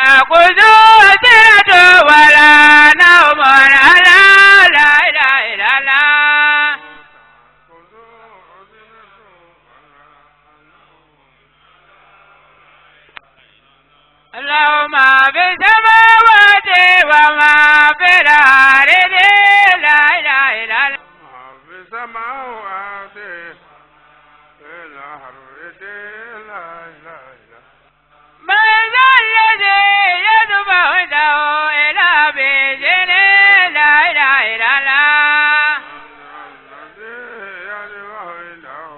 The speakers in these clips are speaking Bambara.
تأخذوا سنة ولا نوم لا إله إلا الله اللهم في السماوات وما في الأرض لا إله إلا الله في السماوات في الأرض لا إله إلا من ذا الذي يدفع عنده إلى بإذنه لا إله إلا الله الذي يدفع عنده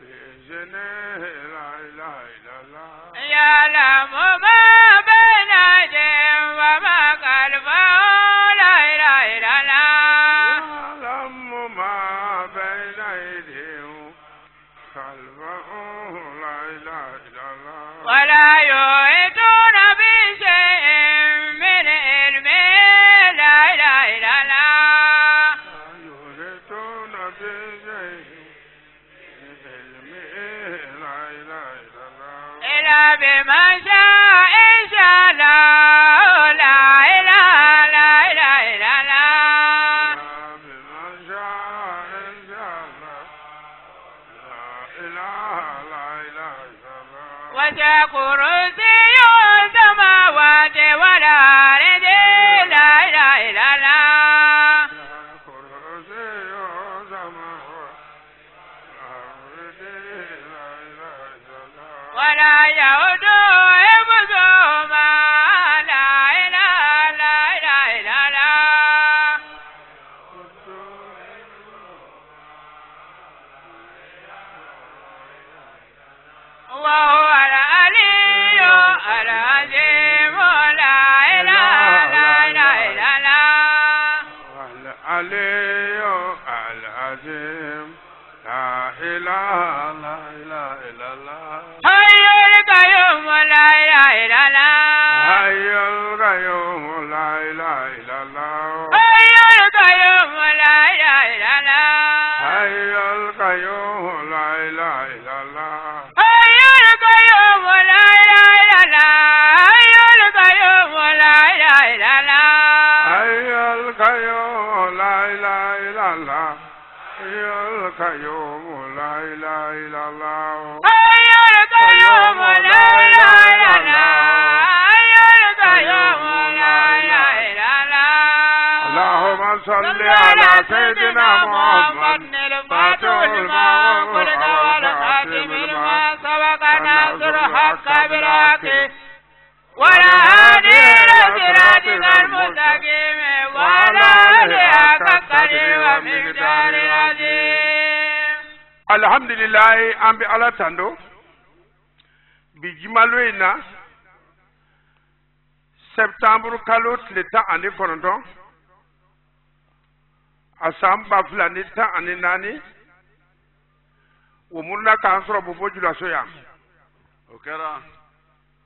بإذنه لا إله إلا الله يعلم ما بين أيديهم وما خلفهم لا إله إلا الله يعلم ما بين أيديهم خلفهم لا إله إلا الله ولا يحيطون بشيء من علمه لا إله إلا الله يحيطون بشيء من علمه لا إله إلا الله إلا بما شاء إن شاء الله لا إله إلا الله بما شاء إن شاء الله لا إله إلا الله وسع كرسيه السماوات والأرض لا إله إلا الله كرسي السماوات والأرض لا إله إلا الله ولا يؤوده حفظهما لا إله إلا الله وهو العلي العظيم لا إله إلا الله العلي العظيم لا إله إلا الله حي القيوم لا إله إلا الله حي القيوم لا إله إلا الله حي القيوم لا إله إلا الله حي القيوم لا إله إلا الله حي القيوم لا إله إلا الله حي القيوم لا إله إلا الله حي القيوم لا إله إلا الله حي القيوم لا إله إلا الله حي القيوم لا إله إلا الله حي القيوم لا إله إلا الله اللهم صل على سيدنا محمد الفاتح لما خلق والخاتم لما سبق ناصر الحق بالحق ولا هادي إلى صراطك المستقيم وعلى آله حق قدره ومقداره العظيم الحمد لله أم على تندو بجمالوينا سبتمبر كالو تلتا أني كورنتو asam bafla ni ta ani nani umurna kan soro bobo jula soya okera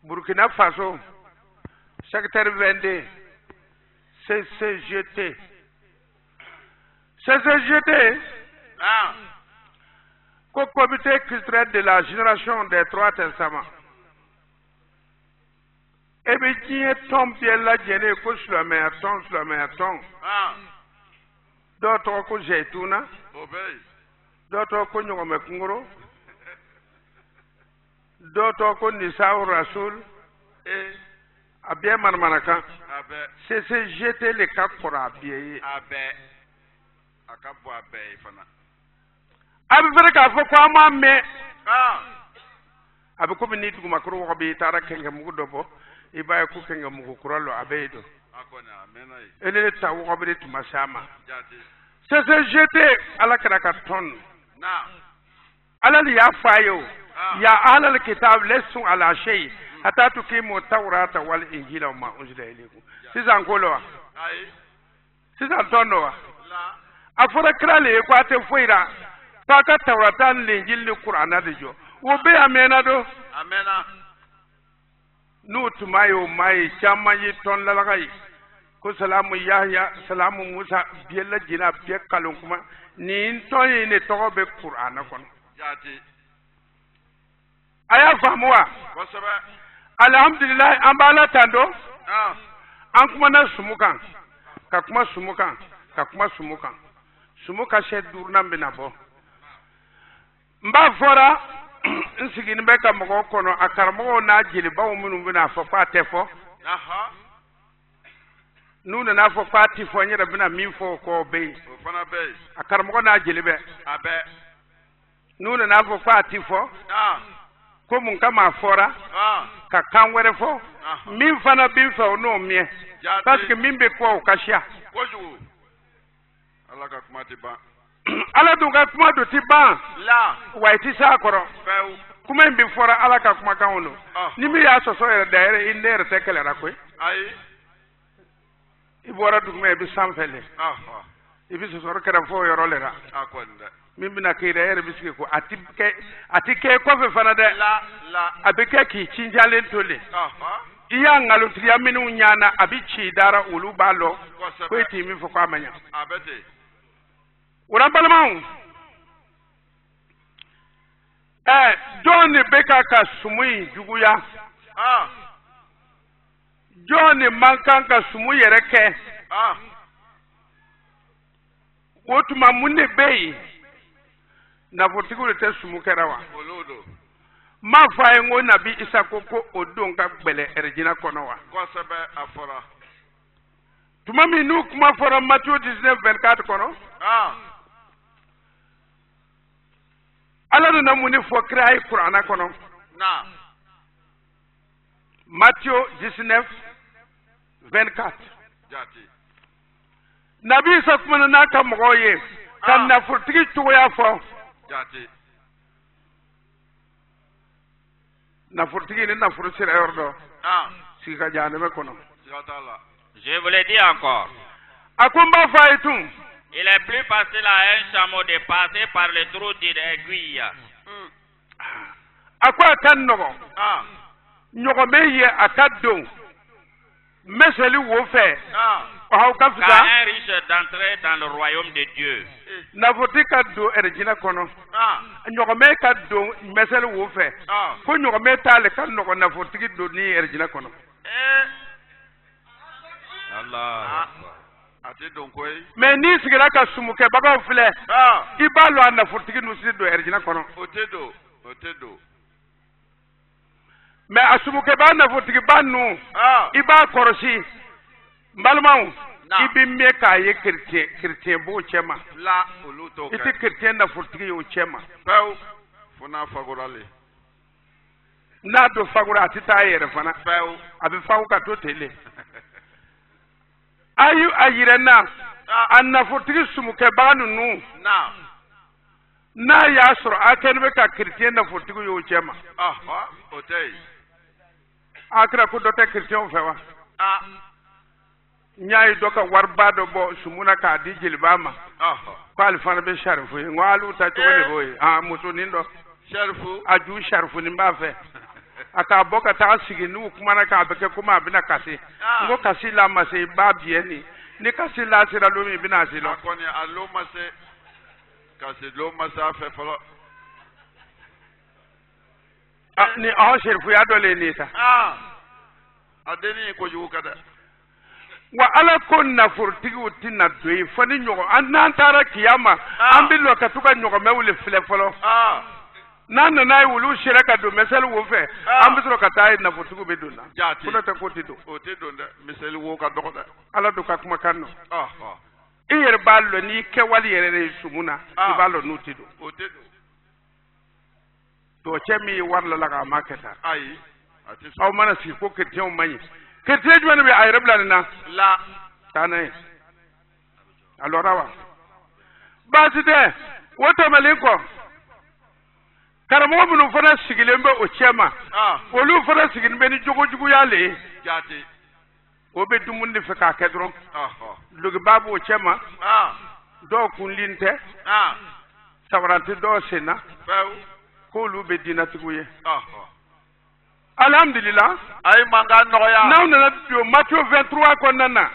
Burkina Faso secrétaire 22 CCGT comité culturel de la génération des trois testaments et bien qui est tombé la gêné ko sur la ton dɔɔtɔ ko zɛtuna dɔɔtɔ ko ɲɔgɔmɛ kunkoro dɔɔtɔ ko nisaaw rasul a bɛɛ manamanakan CCGT le ka kɔrɔ a bɛɛ ye a ka bɔ a bɛɛ ye fana a bɛ fɛrɛ k'a fɔ ko an m'a mɛn a bɛ komi ni dugumakoro wɔgɔ bɛ i taara kɛnkɛmugu dɔ bɔ i b'a ye ko kɛnkɛmugu kura lɔ a bɛ ye don ele ta wɔgɔbere tuma sama CCGT ala kɛra ka tɔn ala li y'a fa ye o ya ahlal kitab laysum ala shay hatta tuqimu tawrata wal injila wa ma unzila ilaykum sisan ko lo wa sisan tɔn do wa a fɔra kira le ye ko a tɛ foyi la k'a ka tawrata ni injil ni kurana de jɔ o bɛɛ a mɛnna do n'u tuma ye o maa ye caman ye tɔn lalaga ye ko salamu Yahya salamu Musa biyɛ lajɛlen a bɛɛ kalon kuma nin tɔn ye ne tɔgɔ bɛ kurana kɔnɔ a y'a faamu wa alhamdulillah an bala tando an kuma na sumukan ka kuma sumukan ka kuma sumukan sumuka she durna bina bo mba fora nsigini be ka mogo kono akarmo na jili bawo munu bina fo pa tefo nuna na fo pati fo nyira bina min fo ko be fana be akarmo na jili be abe nuna na fo pati fo ko mun kama fora ka kan were fo min fana bin fo no mie parce que min be ko kashia koju ala ka kuma ti ba ala dun ka kuma do ti ban la wa ti sa koro few kuma in bi fora ala ka kuma kan wono ni mi ya so so yere daire in der te kele ra koy ay ibora dugme bi samfele ibi so so kera fo yoro le ra akonde min bina ke daire biski ko atike ko fe fana de la abike ki cinjalen tole iya ngalo triya minu nyana abichi dara ulu balo ko ti mi fo ko amanya abete ura balmaun John beka ka sumui juguya John mankan ka sumu yereke wotuma munne bei na fortigu te sumu kerawa olodo ma fa ngo nabi isa koko odon ka gbele erjina kono wa ko sebe afora tuma mi nu kuma fora Matthieu 19:24 kono ala na muni fo krai qur'ana kono na Matthieu 19:24 jati nabi isa kuma na ka mogoye kan na fortigi tuya fo jati na fortigi ni na fortigi yordo sika janeme kono je vous le dis encore akumba faitun il est plus facile à un chameau de passer par le trou d'une aiguille akwa kan nogo nyogo meye akado meseli wo fe qu'un riche d'entrer dans le royaume de Dieu. Na voti kado erjina kono nyogo me kado meseli wo fe ko nyogo me tale kan nogo na voti do ni erjina kono Allah ati don koy me ni sigira ka sumuke baga fule ibalo an na voti nu si do erjina kono otedo me asumuke ba na voti banu iba korosi mbalmaw ibi me ka ye chrétien bo chema la oluto ka iti chrétien na voti yo chema pew funa fagorale na do fagura atita yere fana pew abi fagu ka to tele ayu ayirena anna voti sumuke banu nu na ya soro akenbe ka chrétien na voti yo chema otei akra ko do te chrétien fewa nyaay doka warba do bo sumuna ka di jilbama ko alfana be sharfu ngwalu ta to ne boy mutu nindo sharfu aju sharfu ni mbafe aka boka ta sigi nu kuma na ka beke kuma bina kasi ngo kasi la mase ba bieni ni kasi la sira lo mi bina silo koni allo mase kasi lo masa fe folo ni sharfu ya dole ni ta adeni ko yu kada wa ala ko na furtigi utina doyi fani nyogo an tara kiyama an bi lo ka tuka nyogo mewle file folo nan na wulu shiraka do mesel wo fe an bi so ka tay na furtigu be donna kuna ta ko tido o tido nda mesel wo ka dokoda ala do ka kuma kanno iyer ballo ni ke wali yere sumuna ballo no tido o tido to chemi warla la ka maketa ai ati aw mana si ko ke tew mani kerteju wani be ay rabla na la tanay allora wa baside woto malinko karamo bunu fana sigilembe o chema olu fana sigilembe ni jogo yale jati o be dumundi fe ka kedron lugi babu o chema do kunlinte sawarante do sena ko lu be dinatiguye alhamdulillah ay manga noya naw na bio Matthieu 23 ko nana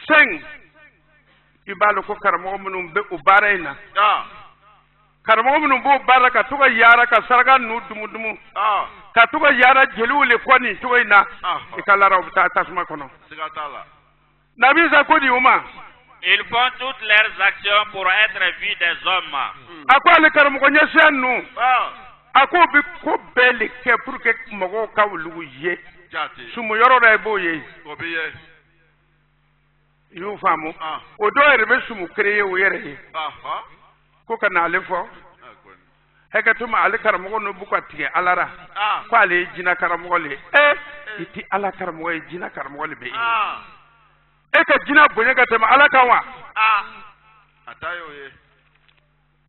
5 ibalo ko karamo munum be ubarena karamɔgɔ minnu b'o baara ka to ka yaara ka saraka nu dumudumu ka to ka yaara jeliw le kɔ nin cogo in na i ka lara u bɛ taa tasuma kɔnɔ nabi isa ko di o ma Ils font toutes leurs actions pour être vus des hommes. a ko ale karamɔgɔ ɲɛsiya ninnu a ko bi ko bɛɛ le kɛ pour que mɔgɔw ka olu ye sumu yɔrɔ dɔ i b'o ye i y'o faamu o dɔw yɛrɛ bɛ sumu créer o yɛrɛ ye ko ka na ale fɔ hakɛtuma ale karamɔgɔ n'o b'u ka tigɛ ala ra ko ale ye jinɛ karamɔgɔ le i ti ala karamɔgɔ ye jinɛ karamɔgɔ le bɛ e ka jinɛ bonya ka tɛmɛ ala kan wa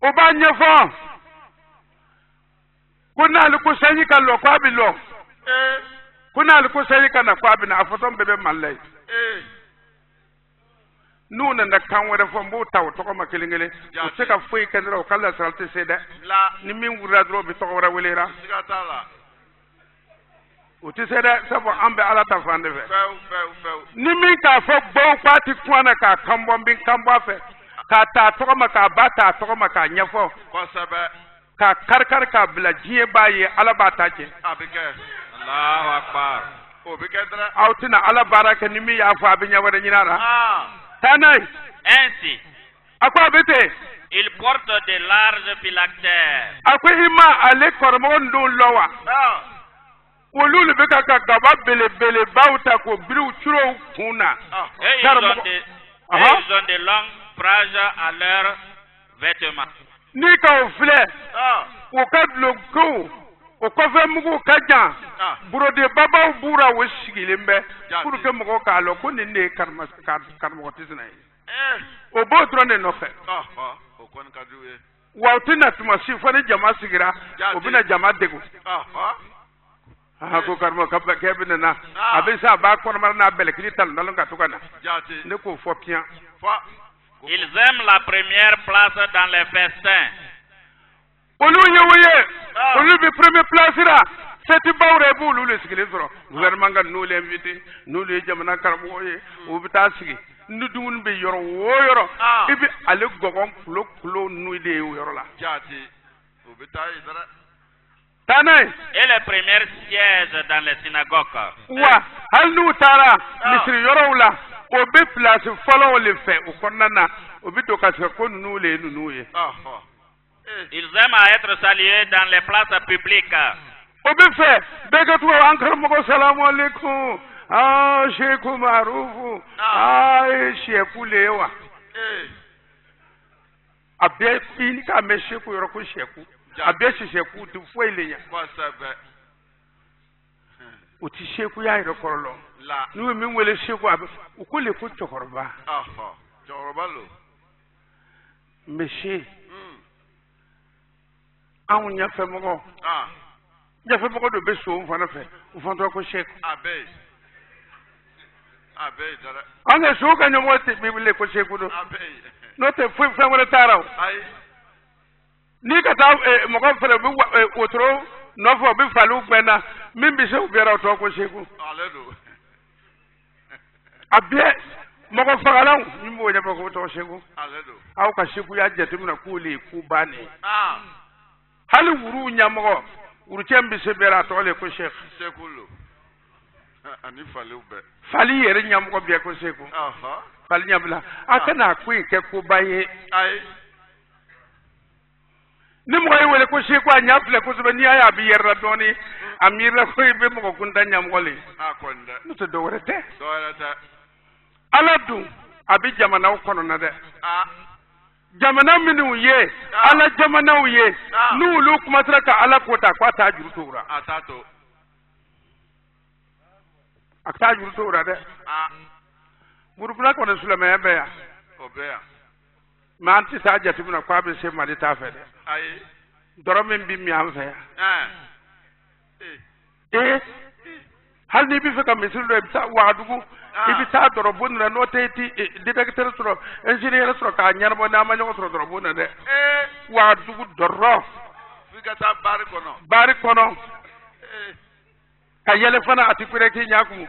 o b'a ɲɛfɔ ko n'ale ko sanji ka lɔ ko a bɛ lɔ ko n'ale ko sanji ka na ko a bɛ na a fɔtɔ bɛɛ bɛ mali la ye n'u nana kan wɛrɛ fɔ n b'o ta o tɔgɔ ma kelen kelen o tɛ se ka foyi kɛ dɔrɔn o ka lasarali tɛ se dɛ ni min wulila dɔrɔn o bɛ tɔgɔ wɛrɛ welera o tɛ se dɛ sabu an bɛ ala ta fan de fɛ ni min k'a fɔ baw k'a ti kuma na k'a kan bɔ n bɛ kan bɔ a fɛ k'a ta a tɔgɔ ma k'a ba ta a tɔgɔ ma k'a ɲɛfɔ k'a kari kari k'a bila diɲɛ b'a ye ala b'a ta cɛ aw tɛna ala baara kɛ ni min y'a fɔ a bɛ ɲɛ wɛrɛ ɲini a la Ainsi, a ko a bɛ ten ils portent de larges phylactères. a ko i ma ale kɔrɔmɔgɔ ninnu lɔ wa olu le bɛ ka gaba belebelebaw ta k'o biri u curow kun na Et ils ont de longues franges à leurs vêtements. n'i ka o filɛ o ka dulonkow o kɔfɛ mugu ka jan burodebabaw b'ura o sigilen bɛ pour que mɔgɔw k'a lɔ ko nin de ye karamɔgɔ tisina ye o b'o dɔrɔn de nɔfɛ wa o tɛna tuma si fɔ ni jama sigira o bɛna jama degun ko karamɔgɔ k'e bɛ nana a bɛ se a b'a kɔnɔmara n'a bɛlɛkili talon ka to ka na ne k'o fɔ piyan. Ils aiment la première place dans les festins. olu ye o ye olu bɛ premier place ra fɛti baw yɛrɛ b'olu le sigilen sɔrɔ gouvernement ka n'olu invité n'olu ye jamana karamɔgɔ ye o bɛ taa sigi ni dumuni bɛ yɔrɔ o yɔrɔ i bɛ ale gɔgɔn kulo n'u de ye o yɔrɔ la. taa n'a ye. Et les premiers sièges dans les synagogues. wa hali n'u taara misiri yɔrɔw la o bɛ place fɔlɔw le fɛ o kɔnɔna na o bɛ don ka sɛ ko ninnu le ye ninnu ye. Ils aiment à être salués dans les places publiques. O bɛ fɛ bɛɛ ka tugu an karamɔgɔ salamu aleykum seku marufu ye sɛku le ye wa a bɛɛ i k'a mɛn seku yɔrɔ ko sɛku a bɛɛ si sɛku tɛ foyi le ɲɛ o ti sekuya yɛrɛ kɔrɔ lɔ n'u ye min wele seku a bɛ u ko le ko cɛkɔrɔba monsieur anw ɲɛfɛmɔgɔ ɲɛfɛmɔgɔ dɔ bɛ so n fana fɛ u fana tɔgɔ ko seku an ka so ka ɲɛmɔgɔ tɛ min wele ko seku do n'o tɛ foyi fɛn wɛrɛ taara o n'i ka taa mɔgɔ fɛnɛ u bɛ wotoro nɔfɛ u bɛ faliw gbɛnna min bɛ se u bɛɛ la o tɔgɔ ko seku a bɛɛ mɔgɔ fagalanw min b'o ɲɛfɛ k'o tɔgɔ seku aw ka seku y'a jateminɛ k'o le ye ko bannen ye hali wuruw ɲɛmɔgɔ wurucɛ bɛ se bɛɛ la a tɔgɔ le ko seku fali yɛrɛ ɲɛmɔgɔ bɛɛ ko seku fali ɲɛbila a kana ko in kɛ koba ye ni mɔgɔ ye wele ko seku a ɲɛ filɛ kosɛbɛ n'i y'a ye a bɛ yɛrɛ la dɔɔnin a miirila ko i bɛ mɔgɔ kuntan ɲɛmɔgɔ le n'o tɛ dɔwɛrɛ tɛ ala dun a bɛ jamanaw kɔnɔna dɛ jamana minnu ye ala jamanaw ye n'olu kumasera ka ala ko ta k'a t'a juru t'o la a t'a juru t'o la dɛ burukina kɔni silamɛya bɛ yan mɛ an tɛ taa jateminɛ k'a bɛ se mali t'a fɛ dɛ dɔrɔ min bɛ min an fɛ yan hali n'i bɛ fɛ ka misiri dɔ i bɛ taa wagadugu i bɛ taa dɔrɔbu na n'o tɛ i ti détecteur sɔrɔ ingénieur sɔrɔ k'a ɲɛnabɔ n'a ma ɲɔgɔn sɔrɔ dɔrɔbu na dɛ wagadugu dɔrɔn baari kɔnɔ ka yɛlɛ fana a ti kure k'i ɲɛ kun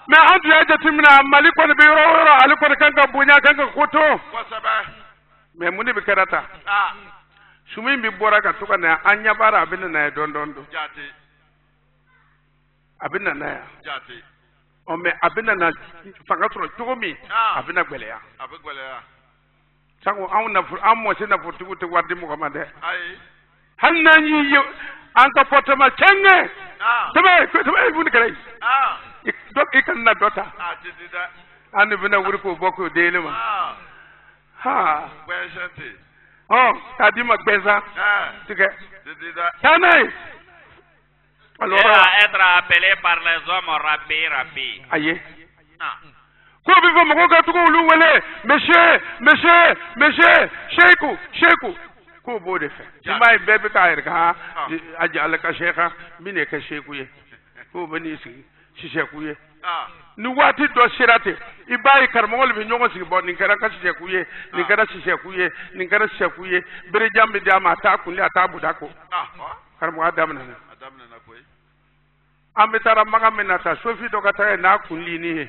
mais an tun y'a jateminɛ Mali kɔni bɛ yɔrɔ o yɔrɔ ale kɔni kan ka bonya kan ka ko to mais mun de bɛ kɛra ta sumu bi bɔra ka to ka na an ɲɛ b'ara a bɛ na n'a ye dɔɔni a bɛ na n'a ye mais a bɛ na fanga sɔrɔ cogo min a bɛ na gɛlɛya sanko an mɔsi nafolotigiw tɛ wari di mɔgɔ ma dɛ hali n'an y'i ye an ka fɔtɔma cɛŋɛ tɛmɛ mun kɛra yen i kana na dɔ ta an de bɛna wuri k'o bɔ k'o di ne ma k'a di ma gbɛnsan tigɛ taa n'a ye. Alors, être appelé par les hommes rabbi. Aïe. Ko bi fo mo ko tugo lu wele monsieur sheku ko bo de fe mai bebe ka irga aja ala ka sheka mine ka sheku ye ko bani si sheku ye ni wati do sirate ibai karmol bi nyongo si bo ni kara ka sheku ye ni kara si sheku ye ni kara sheku ye bere jambe dama ta kunli ata budako karmo adam na ko an bɛ taara maga min na ta sofi dɔ ka taa n'a kunli ni ye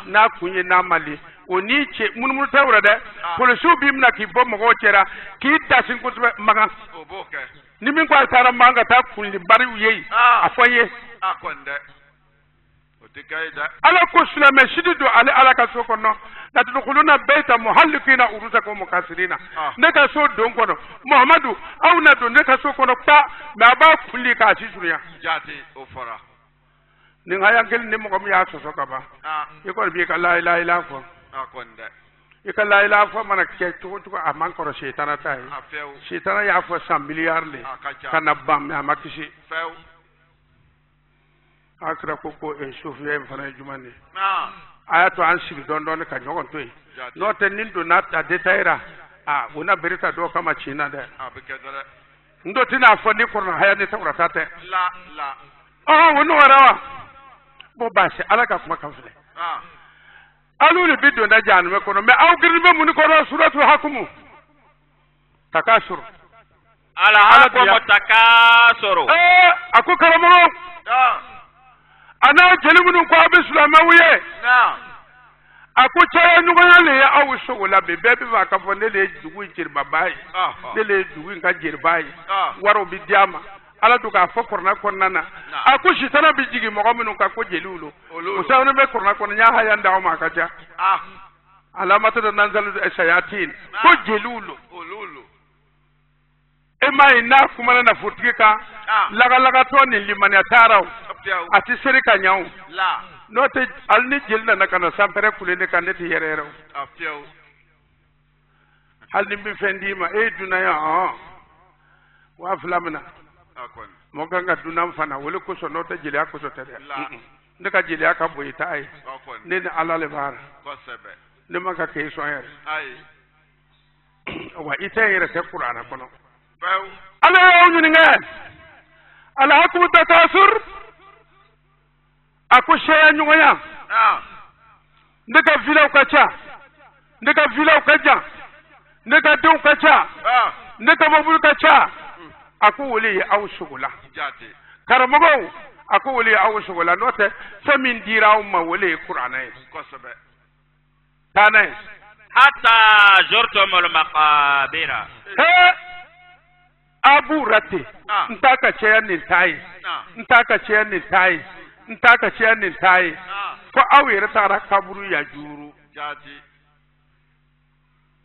n'a kun ye n'a mali o ni cɛ munumunu tɛ wɛrɛ dɛ polisiw b'i minɛ k'i bɔ mɔgɔw cɛra k'i dasi kosɛbɛ maga ni min ko a taara man ka taa kunli bariw ye a fɔ n ye ala ko silamɛ sidi don ale ala ka so kɔnɔ latudkhuluna bayta muhallikina urusakum mukasirina ne ka so don kɔnɔ muhammadu aw na don ne ka so kɔnɔ pa mais a b'a kunli k'a si surunya o fɔra ni nga yankel ni mo ko mi ya so ka ba e ko bi ka la ilaha illa fo e ka la ilaha fo man ke to a man ko shaytana tay shaytana ya fo 100 milliards le kana bam ma makisi akra ko e sofiya en fana jumani ayato an sigi don ka nyogon toy no te nin do na ta detaira wona berita do kama china de ndo tina fo ni ko na haya ni tawrata te la wono warawa bo basi ala ka kuma kan file alu ni bido na janu me kono me aw girbe mun ko ro suratul hakum takasur ala hakum takasuru ako karamo ana jelimun ko abi sulamawiye ako chaya nyugo le ya awu sogola be be ba ka fo ne le dugu jirba bai ne le dugu ka jirbai waro bi diama ala to ka fo korna konnana ako shitana bi jigi mo gominu ka ko jeliulo o sawne be korna kon nya haya ndaw ma ka ja alamatu da nanzalu shayatin ko jeliulo e mai na kuma na futike ka laga to ni limani ataraw ati serika nyaw no te alni jelna na kana sampere kulene kan neti yerero halni bi fendima e dunaya wa flamna mo ganga dunam fana wala ko so nota jeli ko so tere ndeka jeli aka boy tay ne ne ala le bar ne maka ke so yer wa ite yere te qur'ana kono ala yaw ni ngal ala hakum takasur ako sheya nyugoya ndeka vilaw kacha ndeka vilaw kaja ndeka don kacha ndeka mabul kacha ako wole aw sugula karamogo ako wole aw sugula note famin diraw ma wole qur'ana kosobe tanay hatta zurtumul maqabira abu rate ntaka cheya ni tai ntaka cheya ni tai ntaka cheya ni tai ko awere tara kaburu ya juru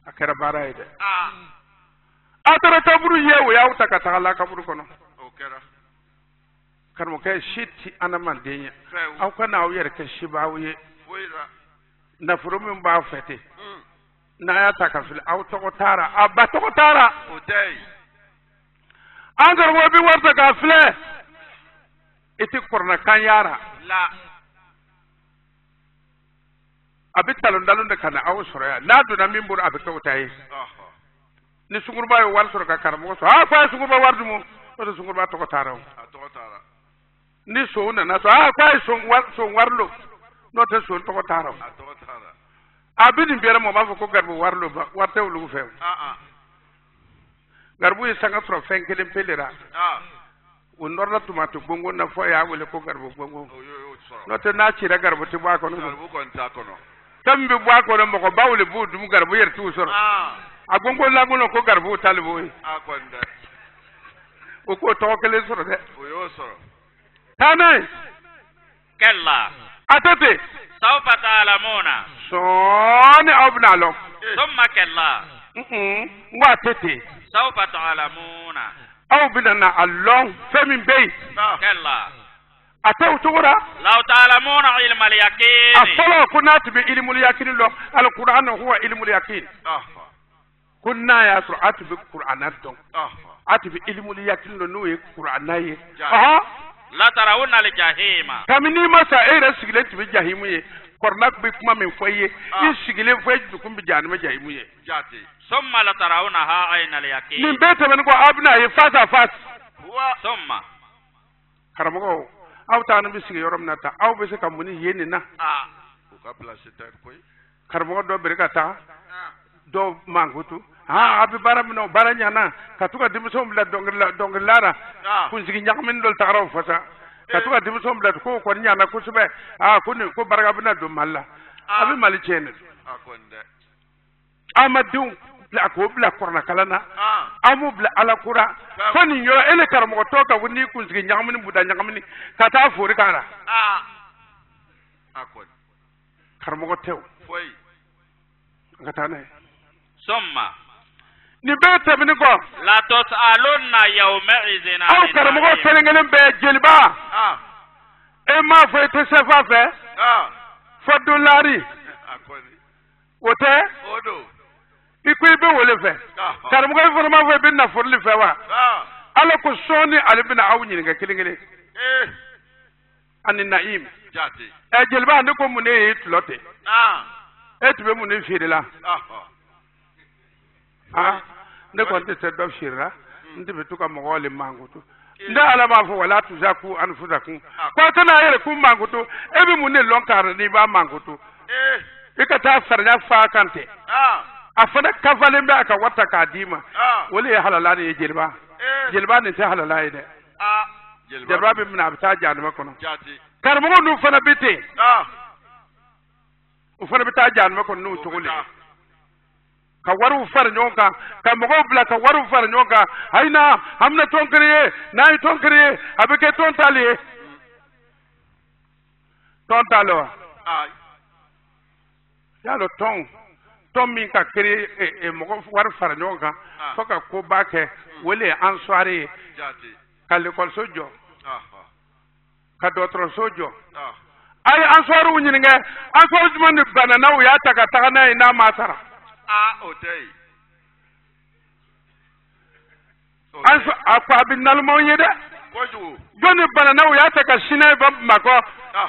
akara baraide atara kaburu yewo ya utaka takala kaburu kono karmo kay shiti anaman denya aw kana awere ka shibawiye na furumin ba fete na ya taka fil aw to tara abba to tara odai angar wo bi warta ka fle iti korna kan yara la abitalon dalon da kana aw soroya la do na mimbur abika utayi ni sungurba yo wal soro ka karamo so fa sungurba wardu mo to sungurba to tara ni so na so fa so warlo no te so to tara abini biere mo ba ko garbu warlo ba warte wulu fe garbu yi sanga tro fenkelen pelera o norla tomato bongo na fo ya wele ko garbo bongo no te na ci garbo te ba ko no garbo kon ta ko no tambe ba ko no mo bawle bu dum garbo yer tu soro a bongo la ngono ko garbo talbo a ko nda o ko to kele soro de o yo soro tanay kella atate sawfa ta'lamuna soni abna lo thumma kella wa tete sawfa ta'lamuna aw bidana allon femin bey kella ataw tugura law ta'lamuna ilma al-yaqin asala kunat bi ilmul yaqin lo al-qur'an huwa ilmul yaqin kunna ya su'at bi qur'anat don ati bi ilmul yaqin lo no qur'anaye la tarawunna al-jahima kamini masa era sigile tibi jahimu ye kornak bi kuma min foye in sigile foye dukum bi janima jahimu ye jati summa la tarawunha ayna al-yaqin min beta ben ko abna ye face à face wa summa karamo aw ta bi sige yorom nata aw be se kamuni yeni na ko ka place ta koy karamo do berkata do mangutu abi baram no baranya na katuka dimsom la donglara kun sigi nyakmin dol tagaraw fasa katuka dimsom la ko ko nyana ko sube kun ko barga bina do malla abi mali chene akonde amadu la ko bla korna kalana amu bla ala kura fani yo ele karamo to ka woni kun sigi nyakmin buda nyakmin kata fori kara akon karamo tew foi ngatane summa ni beta bini ko la tusaluna yawma izina aw karamo telengelen be jeliba e ma fo te sefa fe fo dolari akoni wote odo ikwe be wole fe karamo ko fo ma fo be na fo li fe wa ala ko soni ali bina aw nyi nga kelengele ani naim jati e jeliba ne ko mu ne tlote e tube mu ne firila ne ko te do shira ndi be tuka mo wole mangutu nda ala ma fo wala tuzaku anfusakum ko tana yere ku mangutu e bi mu ne lonkar ni ba mangutu e ka ta farnya fa kante afana kavale mba ka wata ka dima wole halala ne jelba ne ta halala ide jelba bi mina bita januma kono karmo nu fana bite u fana bita januma kono nu tugule ka waru far nyonka ka mogo bla ka waru far nyonka haina hamna tonkriye nay tonkriye abeke tontali tontalo yalo ton min ka kri e mogo waru far nyonka foka ko bake wole answari ka l'école sojo ka dotro sojo ay answaru nyinga answaru man banana ya taka na ina masara otei anso akwa binalmo yede koju joni banana ya taka shine ba mako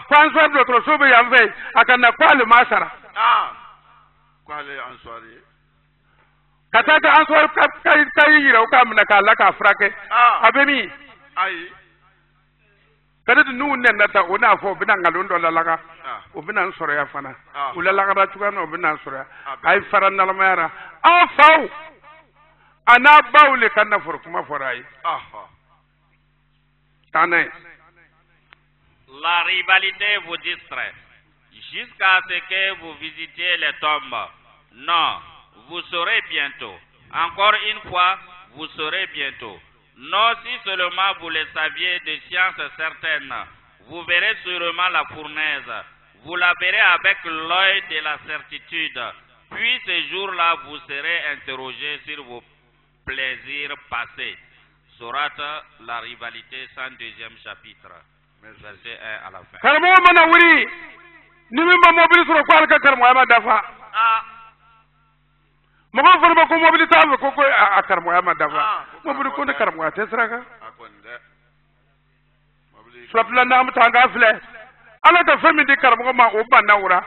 kwanso dotro sobe yamve akana kwale masara kwale answari katata answari kai yira ka mna ka la ka frake abemi ai kada nu nen nata ona fo bina ngalondo la laga o bina nsoro ya fana ula laga da tuga no bina nsoro ya ay faran na lamara afaw ana bawle kana for kuma forai tane la rivalité vous distrait jusqu'à ce que vous visitiez les tombes. Non, vous saurez bientôt. Encore une fois, vous saurez bientôt. Non, si seulement vous le saviez de sciences certaines, vous verrez sûrement la fournaise. Vous la verrez avec l'œil de la certitude. Puis ce jour-là, vous serez interrogé sur vos plaisirs passés. Sourate la rivalité, 102e chapitre, verset 1 à la fin. Karmo mana wuri ni mi ma mobile suro kwal ka karmo ya ma dafa mo ko forba ko mobile ta ko a karmo ya ma dafa mobile ko ne karmo ya tesraka swapla na mu tanga fle ala da fami di karmo ma o banna wura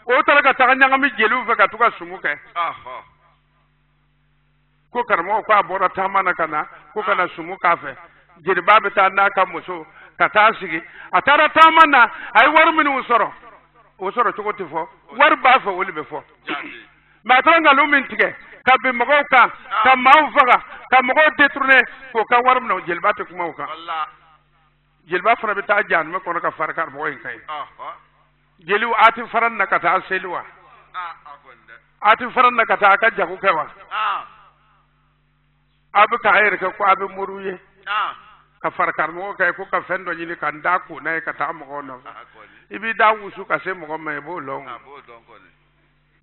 o tara ka ta nyanga mi jelu fe ka tuka sumuke ko karmo ko abora ta mana kana ko kana sumuka fe jiri babe ta na ka muso ka ta sigi atara ta mana ay war min usoro to ko tifo war ba fa woli be fo ma tara ngalu min tige ka be mago ka maw faga ka mo détourner ko ka warum no jelba te kuma ka walla jelba fara be ta jan me ko ka farkar mo en kai aha jeliu ati faran na kata selwa agonde ati faran na kata ka jagu kewa abu ka ayir ka ko abu muruye ka farkar mo kai ko ka fendo nyini kan da ko na ka ta mo no ibi da wusu ka se mo me bo long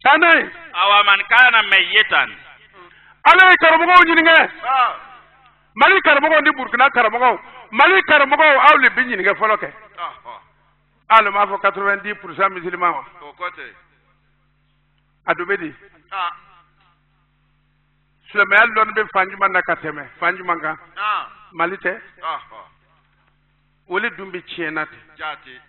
tanai awa man kana mayitan ale karamo nyini nge mali karamo ndi burkina karamo mali karamo awle bi nyini nge foloke ale ma fo 90% musulman wa o côté adobedi Sulema lon be fanjuma na kateme fanjuma nga malite wole dumbe chienate jati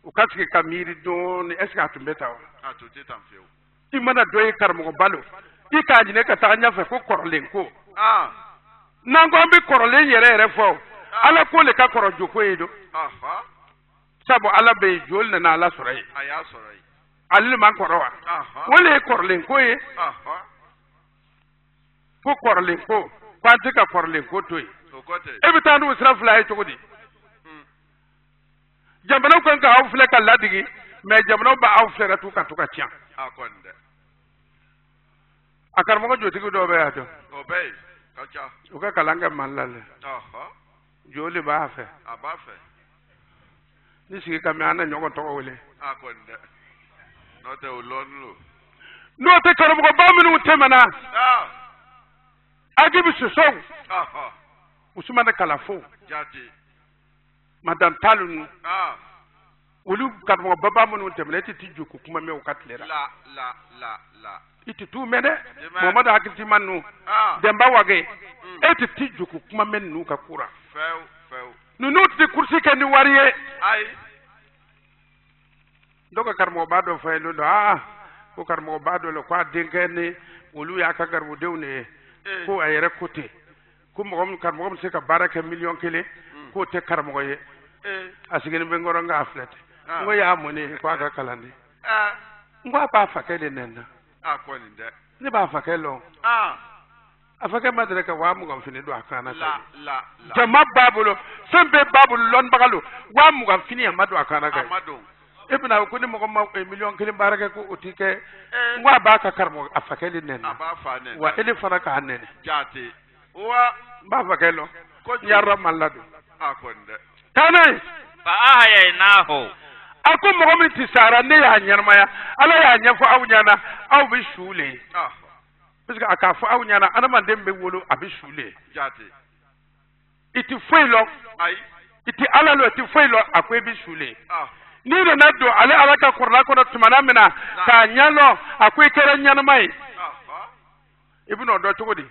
ukatike kamiri don eska tumbeta wa atuti tamfeu imana doye karmo balo ikajine ka tanya fe ko korlen ko nango ambi korlen yere fo ala ko le ka koro joko edo sabo ala be jol na ala sorai aya sorai alil man korowa wole korlen ko e ko korlen ko kwanti ka korlen ko toy ebi tanu usra fly to godi jamana ko ka aw fle ka ladigi me jamana ba aw fle tu ka tian akonde akar mo joti ko do be ato obey kacha o ka kalanga malale joli ba fe abafe ni sigi ka me ana nyogo to wole akonde no te ulonlu no te kar mo ba minu temana agibi suso usumana kalafo jati madan talunu olu kar mo baba minu temele ti juku kuma me o katlera la iti tu mede Muhammad hakiti manu demba wage eti ti juku kuma men nu ka kura few nu ti kursi ke ni wariye ai doka karmo bado faylo do ko karmo bado lo kwa dingene olu ya ka garbu dewne ko ayere kote ko mo karmo se ka baraka million kele ko te karmo ye asigene be ngoro nga aflet ngo ya moni ko aka kalandi ngo ba fakele nenna akoni de ni ba fakelo afake madraka wa mu gam fini do akana la jama babulo sembe babulo lon bagalo wa mu gam fini amadu akana kai amadu ibna ko ni mo ma million kili baraka ko otike ngwa ba ka karmo afakeli nen abafa nen wa ele faraka nen jati wa ba fakelo ko yarra malladu akonde tanai fa ahaynahu ako mo mi tisara ne ya nyarma ya ala ya nyafo awnyana aw bi shule parce que akafu awnyana anama dembe wolo abi shule jati iti foilo ai iti ala lo iti foilo akwe bi shule ni do na do ala ka korla ko tumana mina ka nyalo akwe kere nyana mai ibnu do tugodi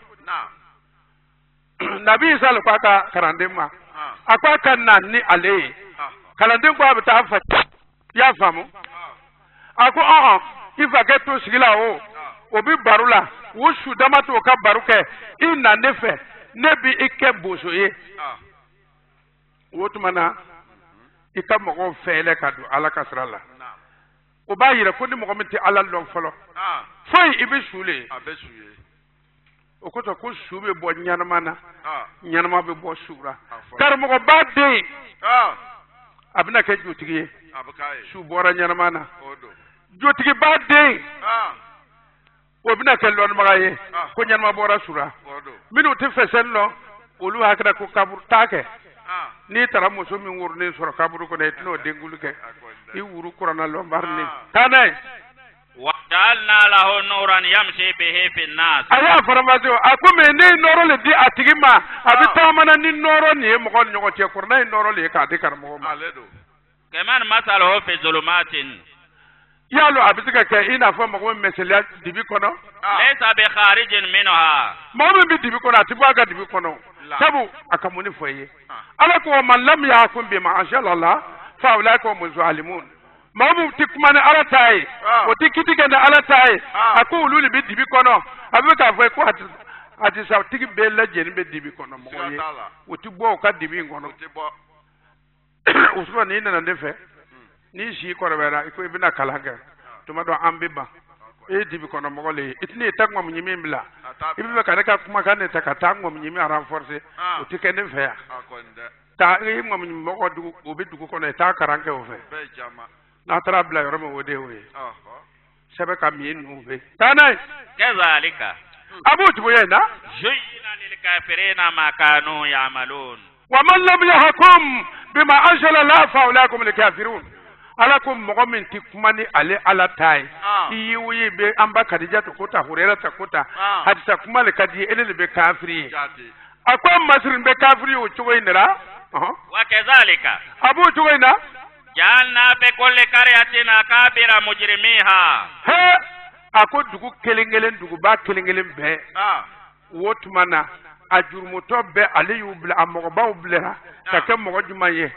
nabi sal kwa ka karandema akwa kan na ni ale kalandin kwa bita fa ya famu ako ifa ke to sigila obi barula wo su dama to ka baruke ina nefe nebi ike bosoye wo tumana ika mo fele kadu ala kasrala o ba yire ko ni mo mti ala lon folo foi ibi sule abesuye o ko to ko sube bo nyanama na nyanama be bo sura kar mo ba de abina ke jutigi abukaye su bora nyanama na jutigi ba de obina ke lon magaye ko nyanama bora sura minu te fesen lo olu hakra ko kabur take ni tara muso min wurni soro kaburu ko ne tino dengulu ke i wuru kurana lo barni tanay wa jalna lahu nuran yamshi bihi fi nas aya faramazo akume ni noro le di atigima abi tamana ni noro ni mo gon nyogo te kurna ni noro le ka de karmo ma aledo kaman masalahu fi zulumatin yalo abizika ke ina fo mo mesele dibi kono laysa bi kharijin minha mo bi dibi kono atibaga dibi kono sabu akamuni foye ala ko man lam yakun bi ma'ashallah fa ulaka hum zalimun mamu tikmane ala tay o tikitige na ala tay akulu li bi dibi kono abika fo ko ati sa tigi be la jeni be dibi kono mo ye o ti bo ka dibi ngono usman ni na ndefe ni shi ko rebera ko ibina kalanga tuma do ambiba e dibi kono mogole itni tagma munyimi mbla ibi ka ka kuma kan ta ka tagma munyimi renforcer o tikene fe ya ta e ngam munyimi mogo du o be dugu kono ta karanke o fe na tara bla yoro mo wode we sebe ka mi nu be tanai kazalika abu tubuyena juyina lil kafirina ma kanu ya'malun wa man lam yahkum bima anzala la fa ulaikum al kafirun alakum mu'min tikmani ale ala tai yiwi be amba kadija to kota hurera ta kota hadisa kuma le kadi elele be kafiri akwa masrin be kafiri o chugoinira wa kazalika abu chugoina janna be kulli qaryatin akabira mujrimiha he ako dugu kelengelen dugu ba kelengelen be wotmana ajurmuto be ale yubla amogo bawblera ka ke mogo jumaye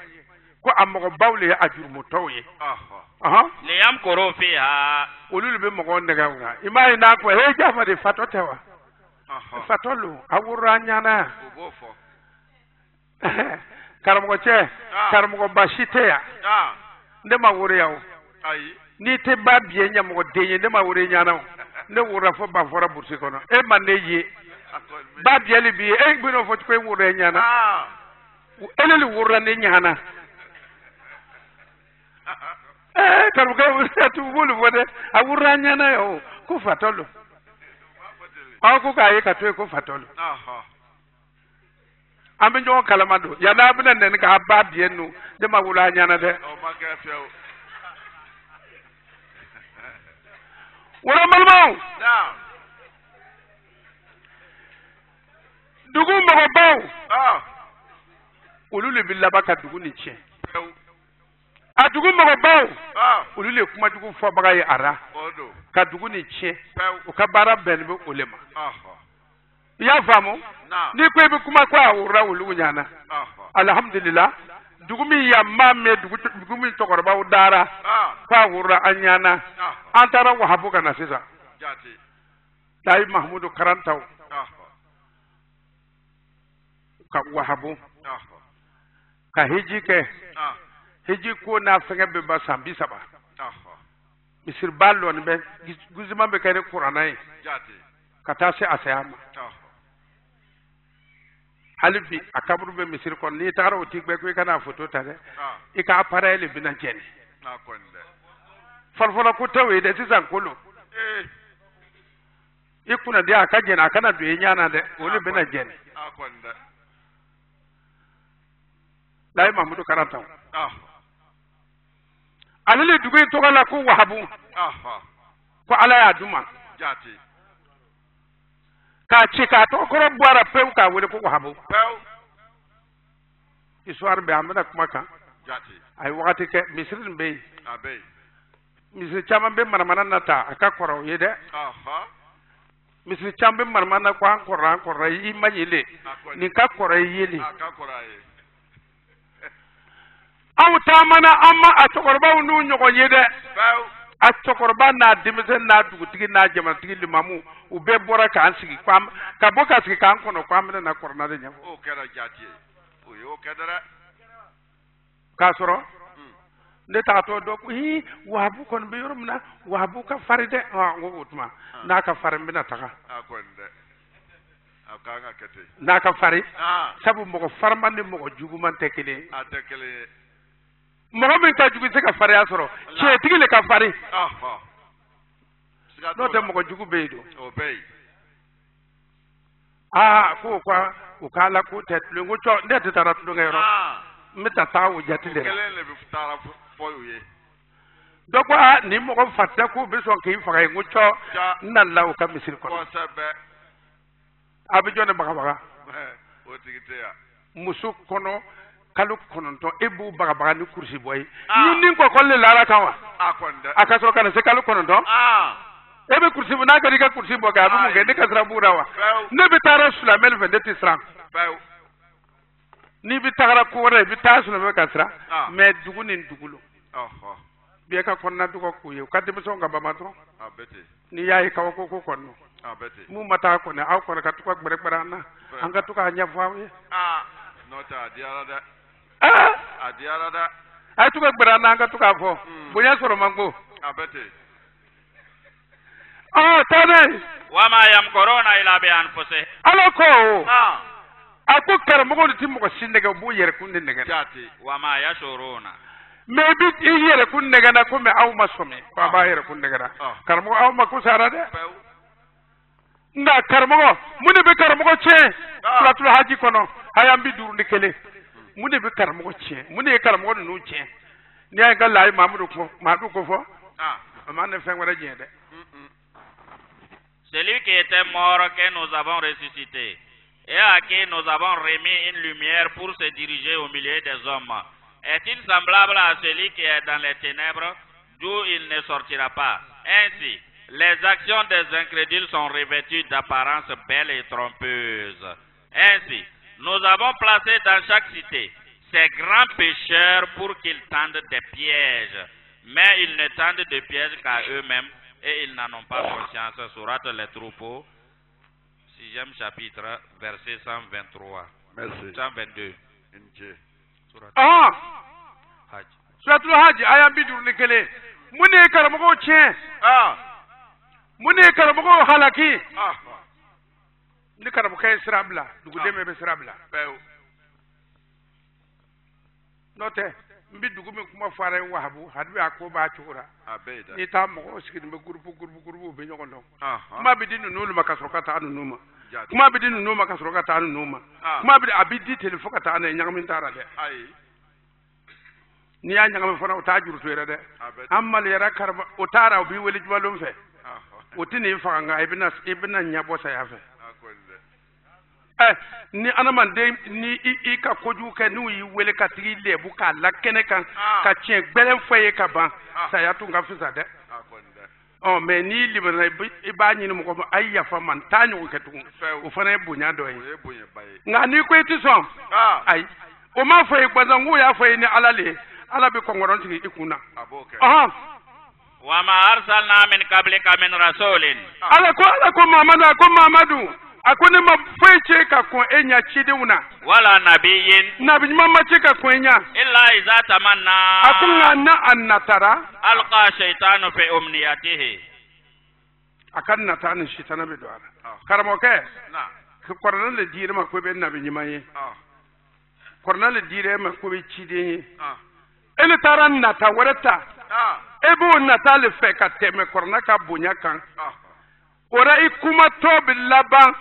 ko amogo bawle ajurmuto ye li yamkuru fiha ulul be mogo ndaga wa imai na ko he jama de fatotewa fatolu awura nyana karamogo che karamogo bashite ya ndema wure yawo ni te ba biye nya mo denye ne ma wure nya na ne wura fo ba fora bursi kono e man ne yi ba biye li biye e gbino fo ko wure nya na ele li wura ne nya na taru ka tu bulu wode a wura nya na yo ku fatolo ku ka yi ka to ku fatolo ambe njo kalamado ya na bina ne ka ba biye nu de ma wura nya na de wala malmo dugu mogo baw ulule billaba ka dugu ni che a dugu mogo baw ulule kuma dugu fo baga yi ara ka dugu ni che o ka bara benbe ulema ya famo ni ko be kuma kwa wura ulu nyana alhamdulillah dugu mi ya mamme dugu mi tokorba udara kwa wura anyana antara wahabu kana sisa dai mahmudu karantaw ka wahabu ka hiji ke hiji ko na fenge be ba sambi saba misir ballo ne be guzima be kare qur'anai kata se asayama halibi akabru be misir kon ni tara o tikbe ko kana photo tare e ka appareil bina jeni farfala ko tawe de sisan kolo ikuna dia ka jena kana do nyana de woni bina jeni dai mahmudu karanta alele dugu to kala ko wahabu ko ala ya duma ka chika to ko bora pew ka wele ko wahabu histoire be amana kuma kan ay wakati ke misrin be misri chama be marmana nata aka koro yede misri chambe marmana kwa koro yi manyile ni ka koro yele aw tamana amma a tokorba nu nyogo yede a tokorba na dimisen na dugutigi na jamatigi limamu u be bora ka ansigi kwam ka boka sigi kan kono kwam na korna de nyam o kera jati o yo kedara ka soro ne ta to do hi wabu kon be yorumna wabu ka faride ngo utma na ka farin bina taka akonde akanga kete na ka fari sabu mo ko farmande mo ko juguman tekele a tekele mo min ta jugu se ka fari asoro che tigile ka fari no te mo ko jugu beido obey ko kwa ukala ko te lungu cho ne te tara lungu yoro mita tawu jatinde kelele bi tara foyuye doko ni mo ko fatta ko be son ki faga ngucho nan law ka misir ko sabe abi jone baga o tigite ya musu kono kalu kononto ebu baga ni kursi boy ni ko kolle lara kawa akonde akaso kana se kalu kononto ebe kursi bu na gari ka kursi bo ga bu mu ge de kasra burawa ne bi tara sulamel vende tisram ni bi tara ko re bi ta sulamel kasra me dugu ni dugulo bi ka konna dugo ku ye ka de so nga ba matro ni yayi ka ko konno mu mata ko ne aw ko ka to ko gbere gbara na an ka to ka nya fawe nota diarada adiarada ay to ko gbara na an ka to ka fo bu nya soro mango tane وما يمكرون إلا بأنفسهم alako aku karamo ni timo sindaga bu yere kun daga jati وما يشعرون maybe yere kun daga na ko me aw masome ba yere kun daga karamo aw ma ko sara de nga karamo muni be karamo che suratul haji kono hayambi duru ni kele muni be karamo che muni karamo no che ni ay galay mamudu ko fo amane fen wala jende celui qui était mort que nous avons ressuscité et à qui nous avons remis une lumière pour se diriger au milieu des hommes. Est-il semblable à celui qui est dans les ténèbres, d'où il ne sortira pas? Ainsi, les actions des incrédules sont revêtues d'apparence belle et trompeuse. Ainsi, nous avons placé dans chaque cité ces grands pécheurs pour qu'ils tendent des pièges. Mais ils ne tendent de pièges qu'à eux-mêmes et ils n'en ont pas conscience. Sourate les troupeaux, 6e chapitre, verset 123. Merci. 122. Hajj. Suratul Hajj ayam bidur ni kele. Mune karamo che. Mune karamo halaki. Ni karamo kay sirabla, dugu deme be sirabla. Note mbi dugu mi kuma fara wahabu hadbi akoba chura. Abeda. Ni ta mo sikini be groupe be nyokondo. Kuma bidinu nulu makasrokata anu numa. Kuma bidinu nulu makasrokata anu numa. Kuma bidi abidi telefokata anu nyagamin tara de. Ai. Ni ya nyagamin fona utajuru tuere de. Amma le ra karba utara bi weli jbalum fe. Utini fanga ibina nyabo sa yafe. Ni anaman de ni I ka koju ke nu yi wele ka tigi lebu ka la kene kan ka tien gbelen foye ka ban sa ya tunga fisa de mais ni libana iba ni mo ko ayya fa man tanyu ke tun o fana bunya do yi nga ni ko ti son ay o ma foye gbazangu ya foye ni alale alabi ko ngoron tigi ikuna wa ma arsalna min qablika min rasulin ala ko Mamadu akone ma faice ka ko enya chiduna wala nabiyin nabi mamma ce ka ko enya illa iza tamanna akunga na annatara alqa shaytanu fi umniyatihi akan natani shaytana be doara karamo ke na korna le dire ma ko be nabi nyimaye korna le dire ma ko be chideye ele taran nata warata ebo nata le fe ka teme korna ka bunya kan ora ikuma to billaban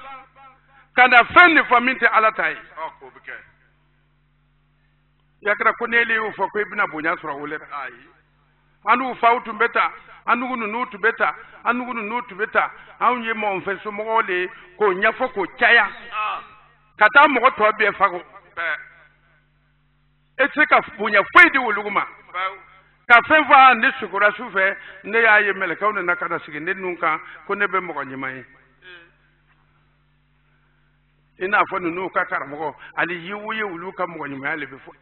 kana fendi faminte alatai yakra kuneli ufo ko ibina bunya sura wolera anu fautu beta anu nutu beta anu nutu beta anu ye mo mfeso mo le ko nyafo ko chaya kata mo to be fago etika bunya feidi woluguma ka fenfa ne sukura sufe ne ya ye meleka ne nakada sigi ne nunka ko ne be mo nyimai ina fa nu ka karamo ali yiwuye wuluka mo nyimai le be fo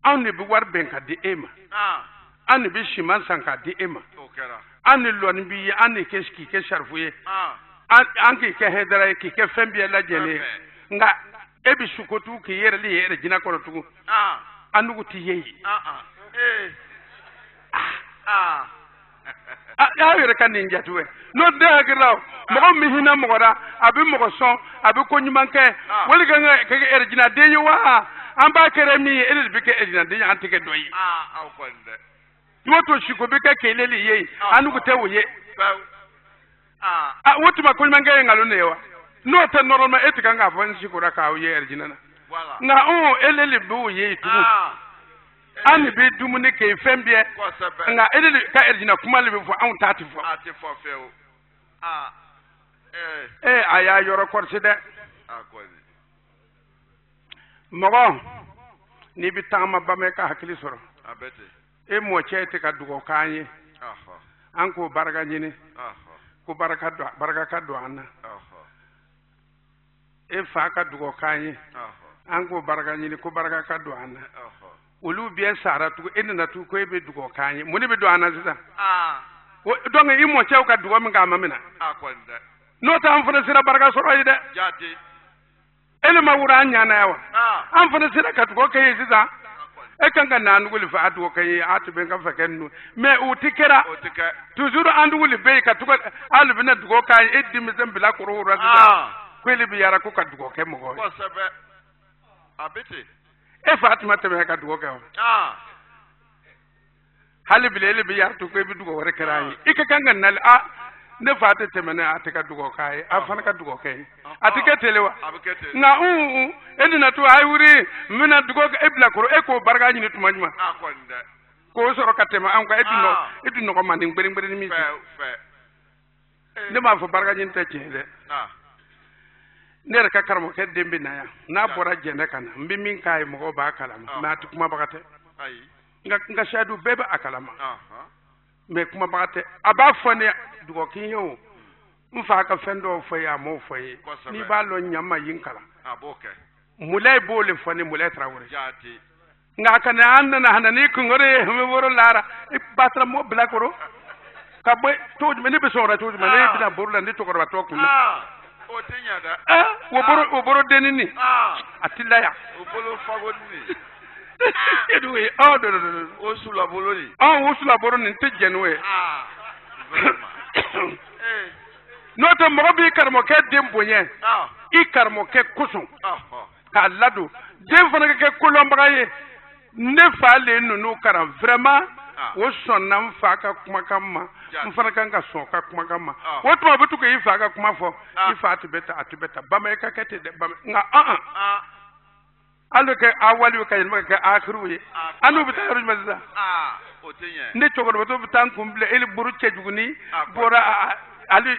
an ne bi war ben ka di ema an ne bi shiman san ka di ema an ne lo ni bi an ne keski ke sharfuye an ki ke hedara ki ke fembi la jene nga ebi sukotu ki yere li yere jina ko tu anugu ti yeyi ya yere kan ninja tuwe no de agraw mo mi hina mo da abi mo son abi ko nyuman ke wali ga ke erjina de yi wa an ba kere mi ele bi ke erjina de an tike doyi aw konde mo to shiko bi ke leli yeyi anugu te wo ye wotu ma ko nyuman ke ngalo ne wa no te normal etika nga bon shiko da ka wo ye erjina na nga o eleli bu ye tu ani be dumuni ke fembie nga edele ka erjina kuma le fo an tati fo feo aya yoro korside mogo ni bi tama bame ka hakili soro abete mo chete ka dugo kanye an ko baraka nyini ko baraka ka do anna fa ka dugo kanye an ko baraka nyini ko baraka ka do anna olu bien sara tu enna tu ko be dugo kanye muni be do anna sisa donc imo chew ka dugo mi ga mamina akonda no ta am fana sira baraka soro ide jati ele ma wura nyana yawa am fana sira ka dugo kay sisa e kan ka nan wuli fa atu kay atu ben ka fa ken mais o tikera toujours andu wuli be ka tuko alu bina dugo kay eddi mi zambila ko ro ra kweli bi yara ko ka dugo ke mo ko sabe abete e fatima te be ka dugo ke hali bilele bi yar to ko bi dugo wore karayi ika kan nal ne fate te mena atika dugo kay afana ka dugo kay atika telewa nga eni na to ay wuri mina dugo ka ibla ko e ko barga ni tuma nyuma ko soro katema an ko edu no ko manding bering bering mi ne ma fo barga ni te cede ne ka karmo ke dembe na ya na bora jende kana mbi min kay mo ba kalama na tu kuma bagate nga shadu bebe akalama me kuma bagate aba fone dugo kinyo mfa ka fendo fo ya mo fo yi ni ba lo nyama yinkala aboke mulai bole fone mulai trawore jati nga kana anna na hanani ku ngore me woro lara e batra mo blakoro ka boy to me ne be sora to me ne bina borla ndi to ko ba to ku o tinya da wo boro denini atilla ya o bolo fagoni edwe do o sula boloni o sula boroni te jenwe noto mo bi karmo ke dembonye i karmo ke kusun ka lado den fana ke kolombaye ne fa le nunu karam vraiment wo sonna mfa ka kuma kama mfana kan ka son ka kuma kama wo to abutu ke ifa ka kuma fo ifa atubeta bama ka kete bama nga allo ke awali ka yin ka akhiru ye anu bita ru mazza o tenye ne to ko to bitan kumble el buru ce juguni bora ali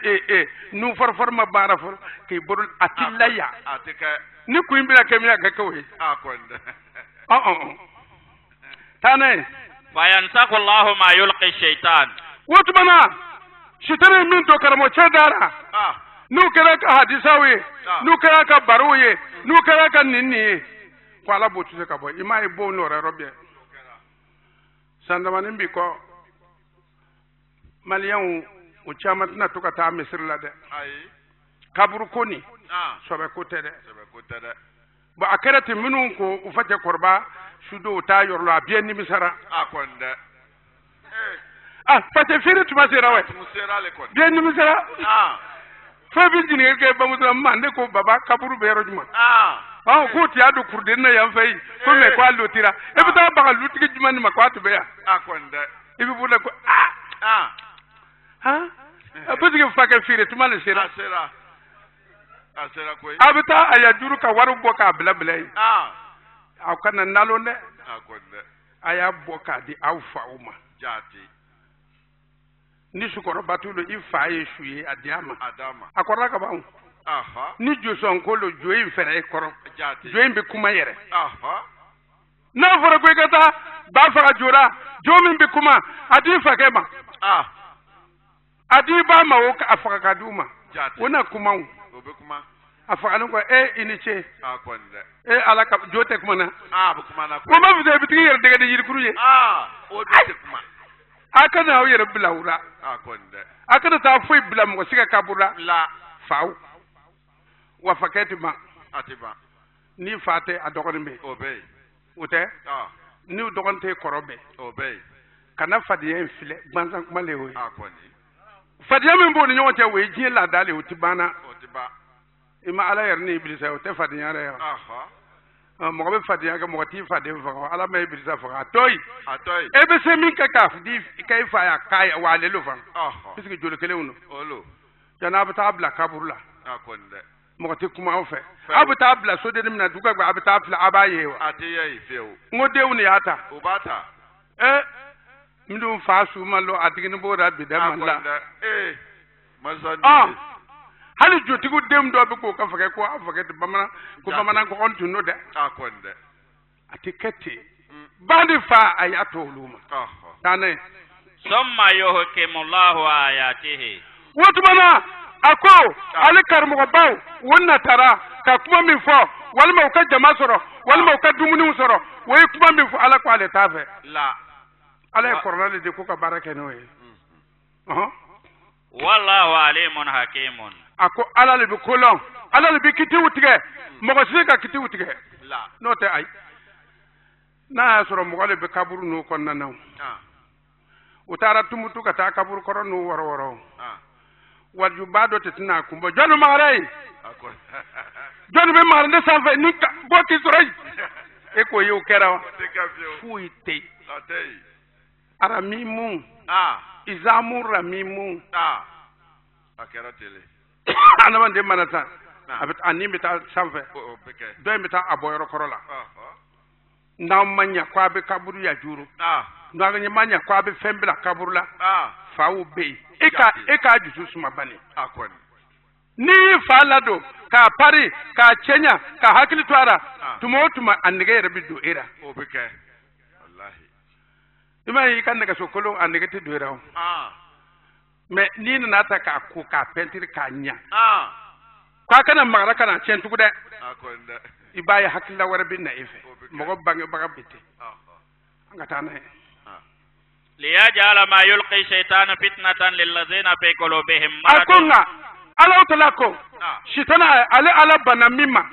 nu forma bara for ke borul atillaya atika ni ku imbira ke mi ga kawai akonda tane fayansaku Allahu ma yulqi shaytan wotu bana shitare min to karamo ce dara nu kira ka hadisawe nu kira ka baruye nu kira ka ninni ko ala botu se ka boy imai bo no re robie sandama nimbi ko maliyan o chama tana to ka ta misir la de ai kaburu koni sobe ko tede ba akarati minun ko u fake korba sudo ta yorlo abien ni misara akonda fate firi tuma sera we musera le kon bien ni misara fa bi jini ke ba musara mande ko baba kaburu be rojuma ko ti adu kurdin na yan fay ko me ko alotira e bi ta ba lutigi juma ni makwatu be ya akonda ibi bula ko abudi fake firi tuma le sera asera ko abita ayaduru ka waru boka blabla akana nalo ne akonde aya boka di awfa uma jati ni sukoro batulo ifa yeshuye adama akora ka bawo ni joson ko lo joyi fere koro jati joyi be kuma yere na foro ko kata ba fara jora jomi be kuma adi fa kema adi ba ma wo ka afaka kaduma wona kuma obe kuma afaka ko iniche akonde alaka jote kuma na bu kuma na ko ma bude bitigi yer daga de yirkuruye o jote kuma akana o yer bilawura akonde akana ta foi bilam ko siga kabura la faw wa fakati ma atiba ni fate adogoni me obey ote ni dogonte korobe obey kana fadiyen file gbansan kuma lewo akoni fadiyen min bo ni nyote we jin la dale otibana otiba ima ala yerni iblisa o te fadinya re mo be fadinya ga mo ti fadinya fa ala ma iblisa fa atoy e be se min ka ka di kay fa ya kay wa le lo fa biski jolo kele uno olo jana abta abla kaburla akonde mo ti kuma o fe abta abla so de mina duga gba abta abla abaye wa atiye ifewo ngode uni ata ubata mdu fa su malo adigini bo da bidam la mazani hali jotigu dem do be ko ka fake ko afake bamana ko bamana ko on tuno de akonde atikete bandi fa ayato uluma tane summa yuhkimullahu ayatihi wotubana ako ali karmo baw wonna tara ka kuma min fo wal ma ka jama soro wal ma ka dumuni soro way kuma min fo ala ko ale tafe la ala kornale de ko ka barake no e wallahu alimun hakimun ako ala le bi kolon ala le bi kiti wutige mo ko sika kiti wutige la no te ay na soro mogale be kaburu no konna na utara tumutu kata kaburu koro no woro waju bado tetina kumbo jonu magare jonu be magare ne salve ni bo ki soray e ko yu kera fuite aramimu izamu ramimu akera tele ana mande manata abet anime ta salve do mi ta aboyro korola na manya kwa be kaburu ya juru ndaga ni manya kwa be fembla kaburu la fawo be eka jusu suma bane akon ni falado ka pari ka chenya ka hakili twara tumotuma andige rebido era obike wallahi imai kan daga sokolo andige te doera me ni na ta ka ku ka pentir ka nya kwa kana magara kana chentu gude akon da ibaya hakilla warabin na ife mogo bange baga bitte angata na ليجعل ما يلقي الشيطان فتنة للذين في قلوبهم مرض akonga ala utalako shitana ala bana mimma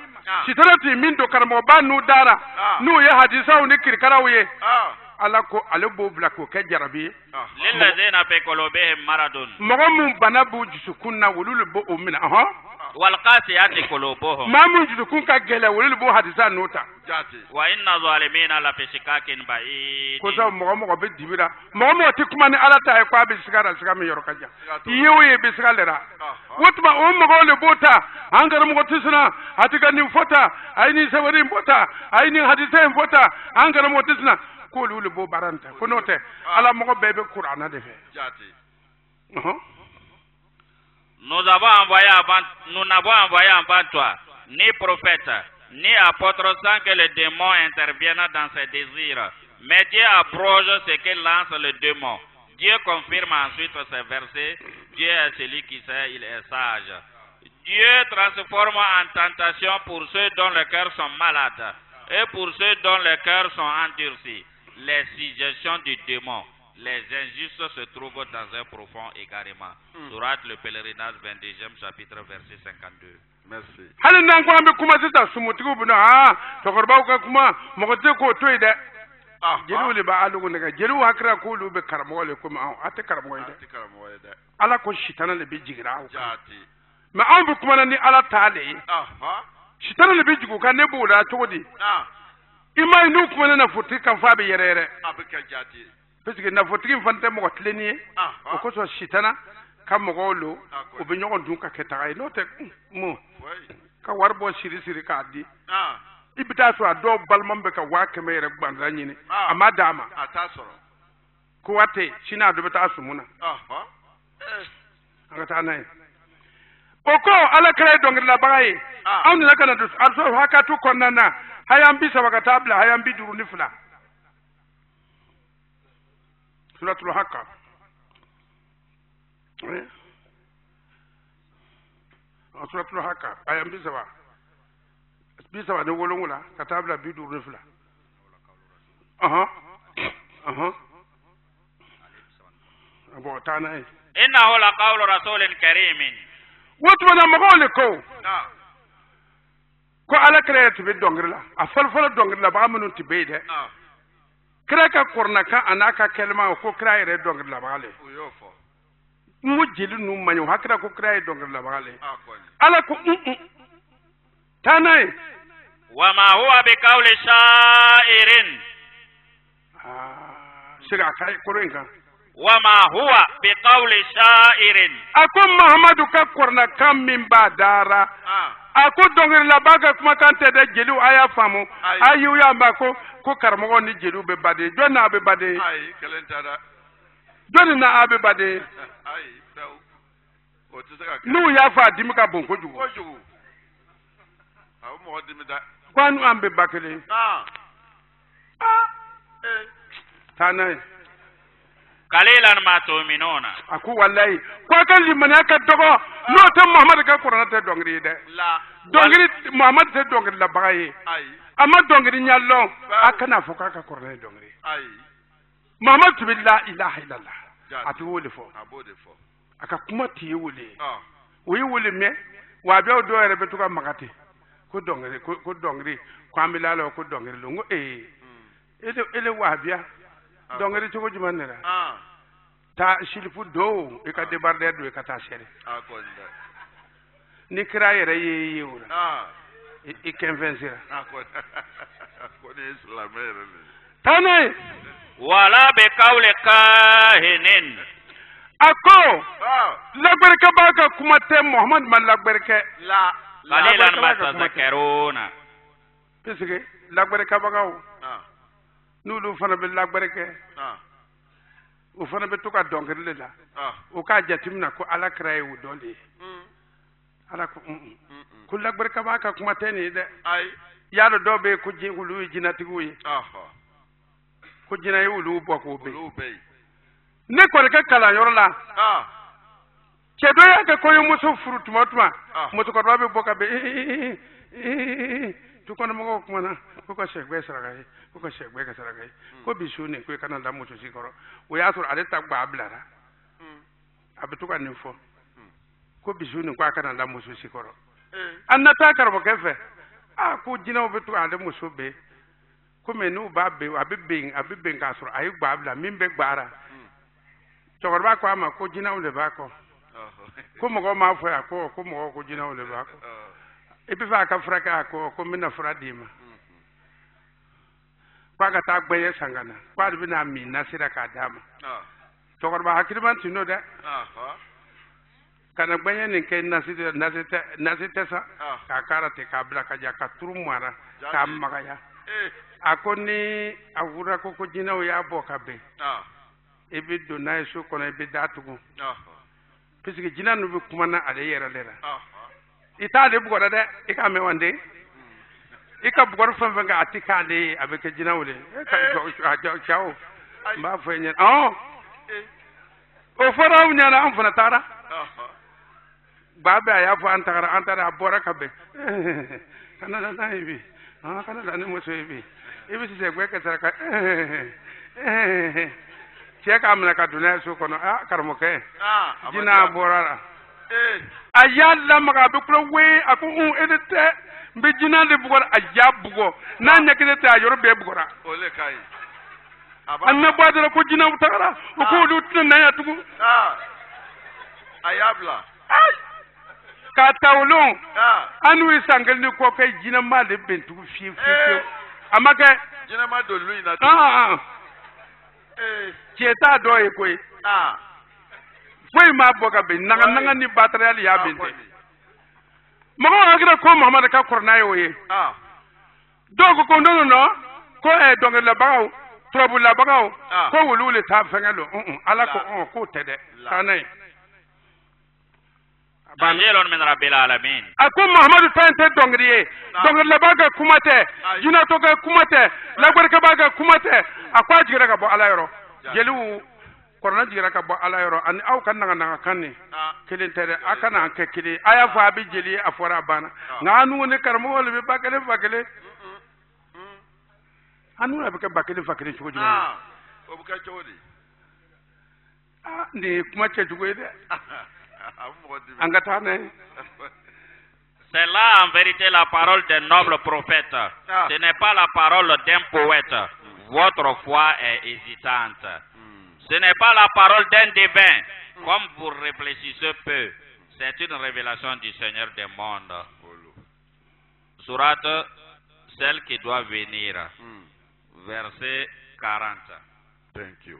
shitana ti min do karmo ba nu dara nu ya hadisa uni kirkarawiye ala ko ale bo bla ko ke jarabi للذين في قلوبهم مرض mogo mun bana bu jusukunna wulul bo umina والقاسيات قلوبهم ma mun jusukun ka gele wulul bo hadisa nuta وإن الظالمين لفي شقاق بعيد ko sa mogo be dibira mogo ti kuma ni ala ta e kwa be sigara sigami yoro kaja yewe be sigalera wotuma o mogo le bota angar mogo tisna atika ni fota ayni sawari bota ayni hadisa bota angar mogo tisna ko lulu bo baranta ko note ala mogo bebe qur'ana de fe nous n'avons envoyé avant toi ni prophète ni apôtre sans que le démon intervienne dans ses désirs. Mais Dieu abroge ce que lance le démon. Dieu confirme ensuite ces versets. Dieu est celui qui sait, il est sage. Dieu transforme en tentation pour ceux dont les cœurs sont malades et pour ceux dont les cœurs sont endurcis. Les suggestions du démon. Les injustes se trouvent dans un profond égarement. Sourate le pèlerinage 22e chapitre verset 52. Merci. hal nan ko ambe kuma sita sumutigu buna to korba ko kuma mo ko to ide jelu le ba alugo ne ga jelu hakra ko lu be karamo le kuma ate karamo ide ala ko shitana le be jigira jati ma ambe kuma ni ala taale shitana le be jigu kan ne bo da togodi imai nu kuma na futi kan fa be yerere abika jati parce que na futi fante mo tleni ko so shitana kam mo lo o be nyogon dun ka keta no te mo ka warbo siri ka di ibita so ado balmam be ka wa kemere gbanda nyini amadama atasoro ko wate sina do beta asumuna angata nay oko ala kare dongir la bagaye on la kana do also hakatu konnana hayam bi sabaka tabla hayam bi duru nifla suratul hakka suratul hakka ayam bi sabaka de wolongula katabla bi duru nifla abo tana إنه لقول رسول كريم wotuma magole ko ala kare tibe dongirla a falfala dongirla ba munun tibe de kare ka korna ka anaka kelma ko kare re dongirla ba le mu jilu nu manyo hakra ko kare dongirla ba le ala ko tanai وما هو بقول شاعر siga kai korenka وما هو بقول شاعر akon muhammadu ka korna kam min ba dara ako dongirla baga kuma kan te de jelu aya famu ayu ya ba ko karmo ni jelu be bade jona be bade ai kalentara jona abe bade ai daw o tsaka nu ya fa dimika bon ko jugo awu mo dimida kwanu ambe bakele tanai قليلا ما تؤمنون aku wallahi ko kan limani aka dogo no tan muhammad ka qur'ana te dongri de la dongri muhammad te dongri la bagaye amma dongri nyallo akana foka ka qur'ana dongri muhammad tu la ilaha illallah atu wole fo aka kuma ti wole wi wole me wa be do ere be to ka magati ko dongri ko dongri ko amilalo ko dongri lo ele wahbiya dongeri cogo juman ne la ta shilifu do e ka debarder do e ka ta sere ni kira yere ye wura e convaincira tane wala be qawli kahinin ako lagbarka baka kuma te Muhammad man lagbarka la qalilan ma tadhakkaruna pisike lagbarka bagaw nulu fana be lagbarka o fana be to ka donkere la o ka jatimna ko ala kraye wu dole ala ko lagbarka baka kuma te ni de ay yalo do be ko jingulu jinatigu yi ko jinayi wulu boko be ne ko ke kala yor la ke do ya ke ko yo muso furu tuma muso ko be boka be to kono mo ko mana ko shekbe saragai ko shekbe ka saragai ko bisu ne ko kana da muso sikoro o ya sur ale ta gba ablara abitu ka nifo ko bisu ne ko kana da muso sikoro annata karbo kefe ko jinaw be to ale muso be ko menu ba be abibin ka sur ayi gba abla min be gbara togorba ko ama ko jinaw le ba ko ko mo ma fo ya ko mo ko jinaw le ba ko ebi fa ka fraka ko mina fradima kwa ga ta gbe sangana kwa bi na mi nasira ka dama togorba hakirman tino da kana gbe ne ke nasita sa ka karate ka bla ka ja ka turumara ka magaya akoni awura ko jinaw ya boka be ebi do na so kono ebi datugo pisiki jina no be kuma na ale yera lera ita de bugo da e ka me wande e ka bugo fa ga atika de abeke jina wole e ka chao ma fo nyen o fara unya na amfana tara baba ya fo antara bora ka be kana da na ibi kana da ne mo so ibi si se gwe ka saraka cheka amna ka dunya so kono karmoke jina borara ayalla maga be kulo we aku edete be jina de bugor ajabugo na nyakete ta yor be bugora ole kai anna badara ko jina utara ko du tun na ya tugu ayabla ka tawlon anu isangal ni ko kay jina ma de bentu fi amake jina ma do lui na cheta do e koy foi ma boga be nanga ni batarial ya binte mago agra ko Muhammad ka korna yo ye dogo ko no ko e donge la bagaw trobu la bagaw ko wulule ta fengelo ala ko tede tanay Banjelon min rabbil alamin ako Muhammad tante dongriye donge la baga kumate jina to ga kumate la barka baga kumate akwa jira ka bo ala yoro jelu korona jira ka bo ala yoro an aw kan nga kanni kelin tere akana ke kili aya fa bi jeli afora bana nganu ne karmo wala be bakale anu na be ka bakale fakale chugo juma o buka chodi ni kuma che chugo ide angatane. C'est là en vérité la parole d'un noble prophète. Ce n'est pas la parole d'un poète. Votre foi est hésitante. Ce n'est pas la parole d'un divin. Comme vous réfléchissez peu, c'est une révélation du Seigneur des mondes. Sourate, celle qui doit venir. Verset 40. Thank you.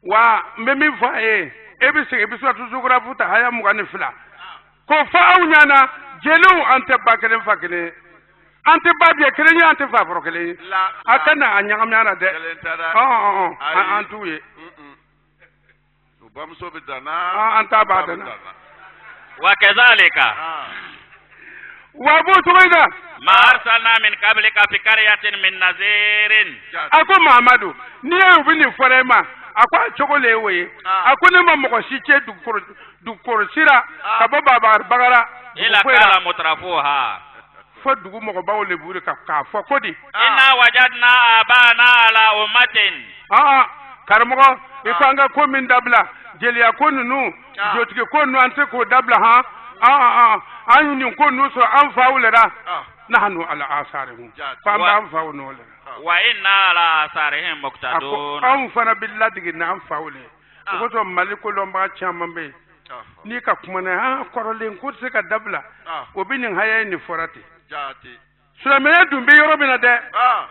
Wa memi fae ebi so tuzugura futa haya mugani fila ko faaw nyana jelu ante bakelen fakene ante babye kelenya ante fa prokele akana anyangam nyana de antuye ubam so bidana anta badana wa kadhalika wa bu tuwaida ma arsalna min qablika fi qaryatin min nazirin ako Muhammadu ni ubini forema akwa chokole we akune mamoko siche dukoro sira kabo baba bagara ila kala mutrafuha fo dugu moko bawle buri ka fo kodi inna wajadna abana ala ummatin karmo ifanga ko min dabla jeli akonu nu jotike ko nu ante ko dabla an ni ko no so an faulera nahnu ala asarihum fa an faunolera wa inna ala asarihim muqtadun an fana billahi na an faule ko to maliko lomba chama be ni ka kuma na korolen ko se ka dabla obinin haye ni forati jati Sulamaya dumbe yoro bina de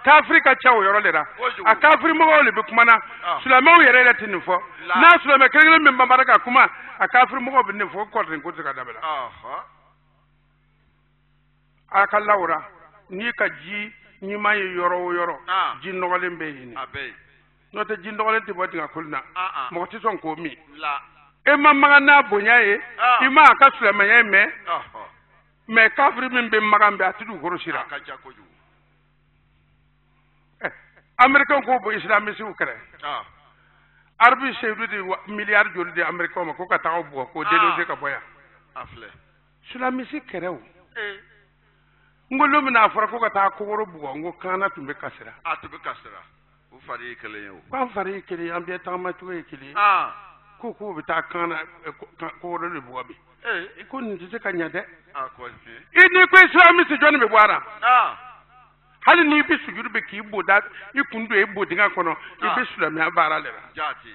ka Afrika chawo yoro lera a ka Afri mo wole be kuma na Sulamaya yere le tin fo na Sulamaya kele me mbaraka kuma a ka Afri mo ko bin fo ko tin ko ka dabla aka laura ni ka ji ni may yoro ji nogalen be yini no te ji nogalen ti boti ga kulna mo ti son ko mi e mamma na bonyaye ima ka Sulamaya me kafiri min be magambe atidu goroshira American ko bo islamisi ukre arbi seydu di milliard joli de American ma ko ka taw bo ko delo ka boya afle islamisi kerew ngolo mina fara ko ka ta ko woro bugo ngo kana tumbe kasira tumbe kasira u fari kele yo ko fari kele ambe tama tuwe kele ko be ta kana ko woro le bugo bi ko ni tise ka nyade ini ko islamisi joni be boara hali ni bi sujudu be ki boda ikundu e bodinga kono ibe Sulamaya bara lera jati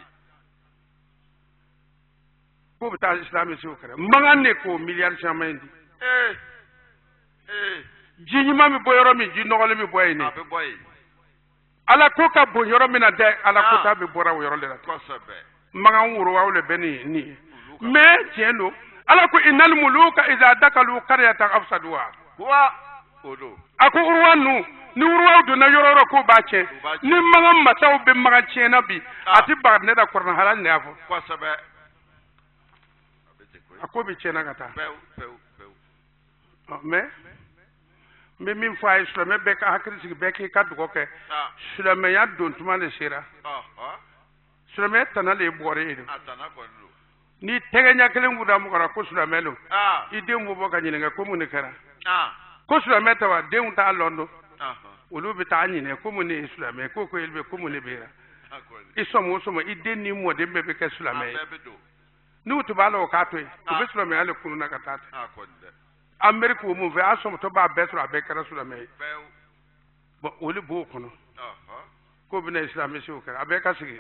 ko be ta islamisi ukre mangane ko milliard chamendi jini mami boyoro mi ji nogole mi boy ni ala ko ka boyoro mi na de ala ko ta be bora yoro le ko sebe magan wuro wawle beni ni me tieno ala ko innal muluka idha dakalu qaryatan afsaduha wa odo ako urwanu ni urwa do na yororo ko bache ni magan mataw be magan chena bi ati bar ne da korna halal ne afo ko sebe ako bi chena gata me min fa Sulamaya be ka hakri sig be ke ka dugo ke Sulamaya don tuma le sira Sulamaya tanale bore ido ni tegenya kelen guda mu kara ko Sulamaya lo ide mu bo ka nyinga ko mu ne kara ko Sulamaya tawa de un ta londo olu be ta nyine ko mu ne Sulamaya ko ko elbe ko mu ne bera iso mo ide ni mo de be ke Sulamaya ni utubalo ka to be Sulamaya le kunu na katata America wo mu ve asom to ba betro abekara Sulamaya bo oli bo kono ko bi na islam isi okara abeka sigi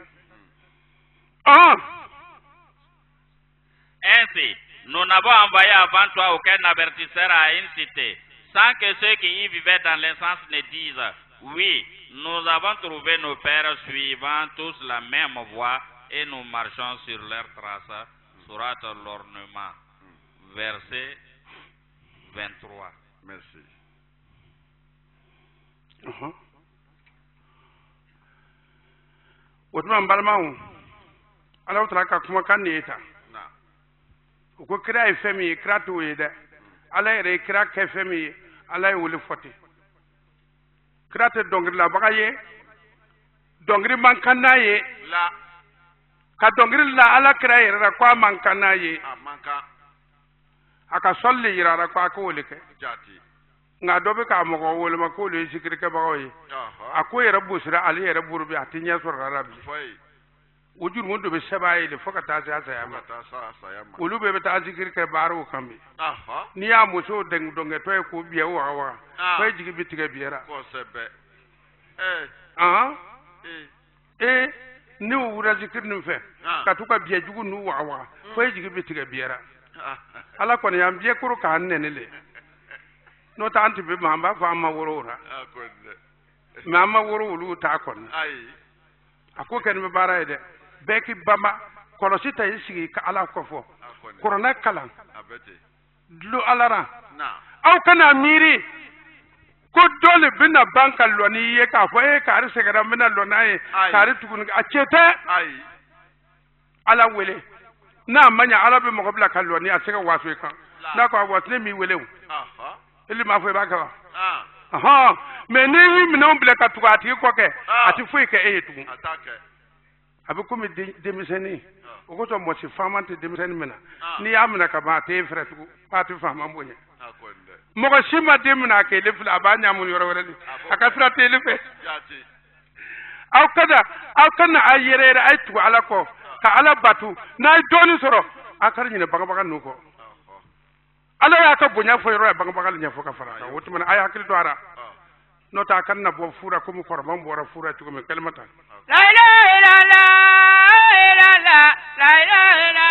Ainsi, nous n'avons envoyé avant toi aucun avertisseur à une cité, sans que ceux qui y vivaient dans l'essence ne disent, oui, nous avons trouvé nos pères suivant tous la même voie et nous marchons sur leurs traces. Surat l'ornement, verset 23. Merci. Otman balmaou ala utra ka kuma kan neta ko kira e femi krato yede ala ere kira ke femi ala e wole foti krate dongri la bagaye dongri mankana ye la ka dongri la ala kira ere ra kwa mankana ye manka aka solli yirara kwa ko wole ke jati nga dobe ka mo ko wole ma ko le sikri ke bagoye ako yere busra ali yere burbi atinya so rarabi foi wujur mo dobe sabaye le foka ta sa yama ulu be ta zikir ke baro kambi ni ya mo so deng donge to ko biye wa ko jigi bitiga biera ko sebe ni wura zikir nim fe ka tuka biye jugu nu wa ko jigi bitiga biera ala ko yam biye kuru ka nene le no ta anti be mamba fa ma worora mama woro ulu ta kon ako ken be bara ide beki bama kolosita yisi ka ala ko fo korona kalan lu alara aw kana miri ko dole bina banka loni ye ka fo e ka arse gara bina lonaye ka ri tugun a chete ala wele na manya ala be mo bla kaloni a sega waso kan na ko wasne mi wele ili ma fo ba ka me ne wi mi no bla ka tuati ko ke ati fo ke e tugun abi komi demiseni o ko to mo si famante demiseni mena ni amna ka ba te frère tu pati fama mbonya mo ko shima demna ke le fula abanya mun yoro wala aka fra te le fe aw kana ayere ay tu ala ko ka ala batu na doni soro akar ni baga baga nuko ala y'a ka bonya fɔ yɔrɔ ye bangebaga ɲɛfɔ ka fara kan o tuma a ye hakili to a la n'o tɛ a ka na bɔ fura komi kɔrɔman bɔra fura cogo min kalima ta la ilaha illallah la ilaha illallah